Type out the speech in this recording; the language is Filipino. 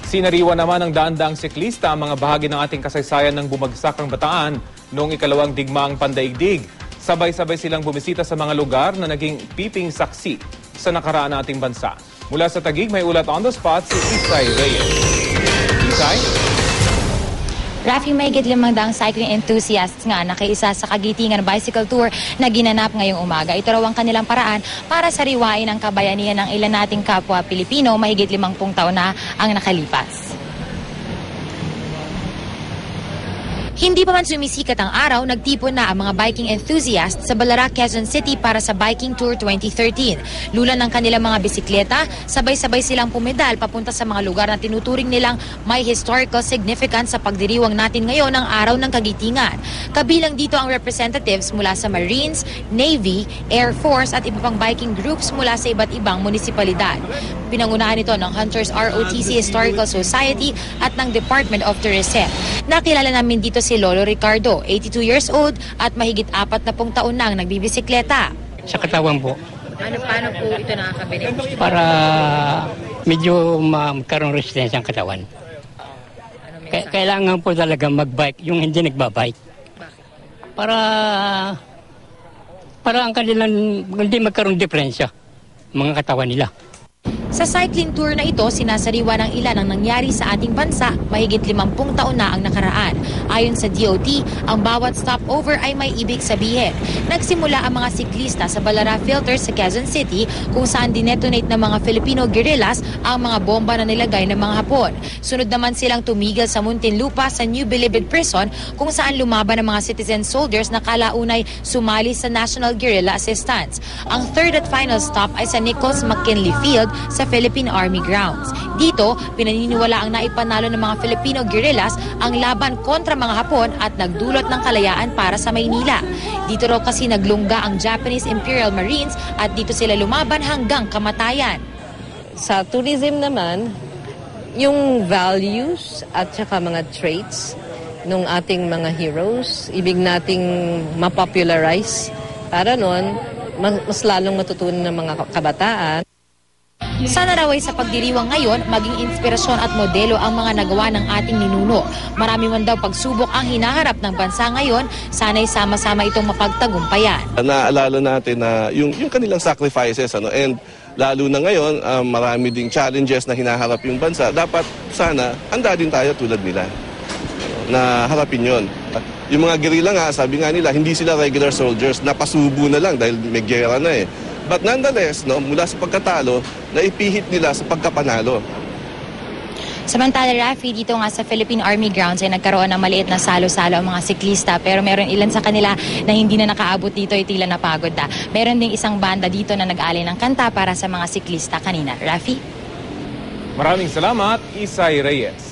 Sinariwa naman ng daan-daang siklista ang mga bahagi ng ating kasaysayan ng bumagsakang Bataan noong ikalawang digmaang pandaigdig. Sabay-sabay silang bumisita sa mga lugar na naging piping saksi sa nakaraan ng ating bansa. Mula sa Taguig, may ulat on the spot si Isay Reyes. Isay? Rafi, may higit 500 cycling enthusiasts nga nakiisa sa Kagitingan Bicycle Tour na ginanap ngayong umaga. Ito raw ang kanilang paraan para sariwain ang kabayanihan ng ilan nating kapwa Pilipino mahigit 50 taon na ang nakalipas. Hindi pa man sumisikat ang araw, nagtipon na ang mga biking enthusiasts sa Balara, Quezon City para sa Biking Tour 2013. Lulan ng kanilang mga bisikleta, sabay-sabay silang pumedal papunta sa mga lugar na tinuturing nilang may historical significance sa pagdiriwang natin ngayon ng Araw ng Kagitingan. Kabilang dito ang representatives mula sa Marines, Navy, Air Force at iba pang biking groups mula sa iba't ibang munisipalidad. Pinangunahan ito ng Hunters ROTC Historical Society at ng Department of Tourism. Nakilala namin dito si Lolo Ricardo, 82 years old at mahigit 40 taon na ang nagbibisikleta. Sa katawan po. Paano po ito nakaka-benefit? Para medyo magkaroon resistensya ang katawan. Kailangan po talaga mag-bike, yung hindi nagbabike. Para ang kanilang hindi magkaroon diferensya mga katawan nila. Sa cycling tour na ito, sinasariwa ng ilan ang nangyari sa ating bansa, mahigit 50 taon na ang nakaraan. Ayon sa DOT, ang bawat stopover ay may ibig sabihin. Nagsimula ang mga siklista sa Balara Filter sa Quezon City kung saan dinetonate ng mga Filipino guerrillas ang mga bomba na nilagay ng mga Hapon. Sunod naman silang tumigil sa Muntinlupa sa New Bilibid Prison kung saan lumaban ang mga citizen soldiers na kalaunay sumali sa National Guerrilla Assistance. Ang third at final stop ay sa Nichols McKinley Field sa Philippine Army Grounds. Dito, pinaniniwala ang naipanalo ng mga Filipino guerrillas ang laban kontra mga Hapon at nagdulot ng kalayaan para sa Maynila. Dito raw kasi naglungga ang Japanese Imperial Marines at dito sila lumaban hanggang kamatayan. Sa tourism naman, yung values at saka mga traits ng ating mga heroes, ibig nating mapopularize para noon, mas lalong matutunan ng mga kabataan. Sana raw ay sa pagdiriwang ngayon, maging inspirasyon at modelo ang mga nagawa ng ating ninuno. Marami man daw pagsubok ang hinaharap ng bansa ngayon, sana'y sama-sama itong mapagtagumpayan. Naalala natin na yung kanilang sacrifices, and lalo na ngayon, marami ding challenges na hinaharap yung bansa. Dapat sana, handa din tayo tulad nila na harapin yon. Yung mga guerrilla nga, sabi nga nila, hindi sila regular soldiers, napasubo na lang dahil may gera na eh. But nonetheless, mula sa pagkatalo, naipihit nila sa pagkapanalo. Samantala, Rafi, dito nga sa Philippine Army Grounds ay nagkaroon ng maliit na salo-salo ang mga siklista, pero meron ilan sa kanila na hindi na nakaabot dito ay tila napagod na. Meron ding isang banda dito na nag-alay ng kanta para sa mga siklista kanina. Rafi? Maraming salamat, Isay Reyes.